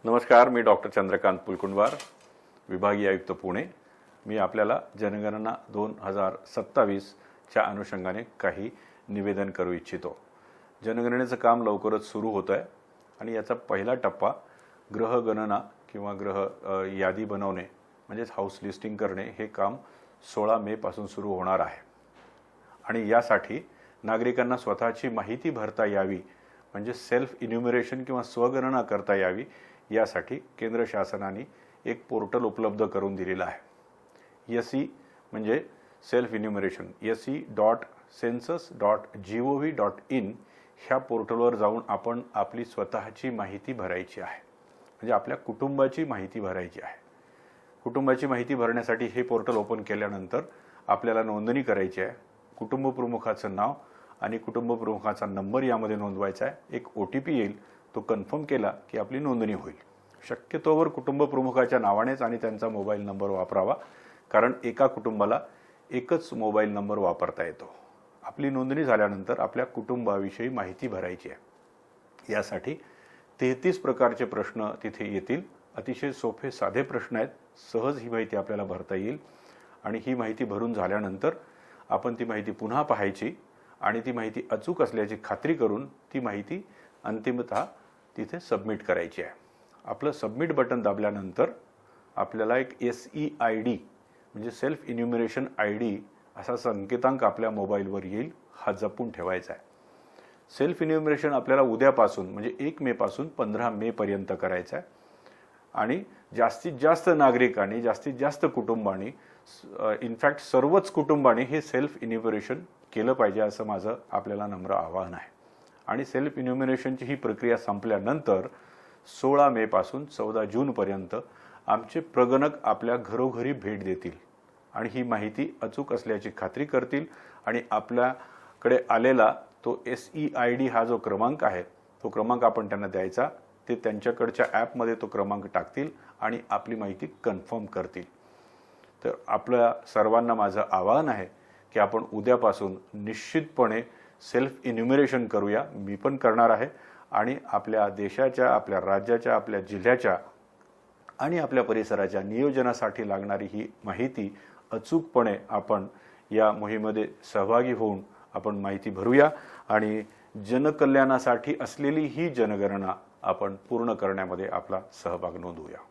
नमस्कार, मी डॉक्टर चंद्रकांत पुलकुंडवार, विभागीय आयुक्त पुणे। मी आपल्याला जनगणना 2027 च्या अनुषंगाने काही निवेदन करू इच्छितो। जनगणनेचं काम लवकरच सुरू होत आहे आणि याचा पहिला टप्पा ग्रह गणना किंवा ग्रह यादी बनवणे म्हणजेच हाऊस लिस्टिंग करणे हे काम 16 मे पासून सुरू होणार आहे। आणि यासाठी नागरिकांना स्वतःची माहिती भरता यावी म्हणजे सेल्फ इन्युमरेशन किंवा स्वगणना करता यावी यासाठी केंद्र शासनाने एक पोर्टल उपलब्ध करून दिलेला आहे। SE म्हणजे सेल्फ इन्युमरेशन se.census.gov.in ह्या पोर्टलवर जाऊन आपण आपली स्वतःची माहिती भरायची आहे, म्हणजे आपल्या कुटुंबाची माहिती भरायची आहे। कुटुंबाची माहिती भरण्यासाठी हे पोर्टल ओपन केल्यानंतर आपल्याला नोंदणी करायची आहे। कुटुंब प्रमुखाचं नाव आणि कुटुंब प्रमुखाचा नंबर यामध्ये नोंदवायचा आहे। एक OTP येईल, तो कन्फर्म केला की आपली नोंदणी होईल। शक्यतोवर कुटुंब प्रमुखाच्या नावानेच आणि त्यांचा मोबाईल नंबर वापरावा, कारण एका कुटुंबाला एकच मोबाईल नंबर वापरता येतो। आपली नोंदणी झाल्यानंतर आपल्या कुटुंबाविषयी माहिती भरायची आहे। यासाठी 33 प्रकारचे प्रश्न तिथे येतील। अतिशय सोपे साधे प्रश्न आहेत, सहज ही माहिती आपल्याला भरता येईल। आणि ही माहिती भरून झाल्यानंतर आपण ती माहिती पुन्हा पाहायची आणि ती माहिती अचूक असल्याची खात्री करून ती माहिती अंतिमतः तिथे सबमिट करायची आहे। आपलं सबमिट बटन दाबल्यानंतर आपल्याला एक SEID म्हणजे सेल्फ इन्युमरेशन ID असा संकेतांक आपल्या मोबाईलवर येईल, हा जपून ठेवायचा आहे। सेल्फ इन्युमरेशन आपल्याला उद्यापासून म्हणजे 1 मे पासून 15 मे पर्यंत करायचं आहे। आणि जास्तीत जास्त नागरिकांनी, जास्तीत जास्त कुटुंबांनी, इनफॅक्ट सर्वच कुटुंबांनी हे सेल्फ इन्युमरेशन केलं पाहिजे असं माझं आपल्याला नम्र आवाहन आहे। आणि सेल्फ इन्युमरेशनची ही प्रक्रिया संपल्यानंतर 16 मे पासून 14 जून पर्यंत आमचे प्रगणक आपल्या घरोघरी भेट देतील आणि ही माहिती अचूक असल्याची खात्री करतील आणि आपल्याकडे आलेला तो SEID हा जो क्रमांक आहे तो क्रमांक आपण त्यांना द्यायचा। ते त्यांच्याकडच्या ॲपमध्ये तो क्रमांक टाकतील आणि आपली माहिती कन्फर्म करतील। तर आपल्या सर्वांना माझं आवाहन आहे की आपण उद्यापासून निश्चितपणे सेल्फ इन्युमरेशन करूया। मी पण करणार आहे आणि आपल्या देशाच्या, आपल्या राज्याच्या, आपल्या जिल्ह्याच्या आणि आपल्या परिसराच्या नियोजनासाठी लागणारी ही माहिती अचूकपणे आपण या मोहिमेमध्ये सहभागी होऊन आपण माहिती भरूया आणि जनकल्याणासाठी असलेली ही जनगणना आपण पूर्ण करण्यामध्ये आपला सहभाग नोंदवूया।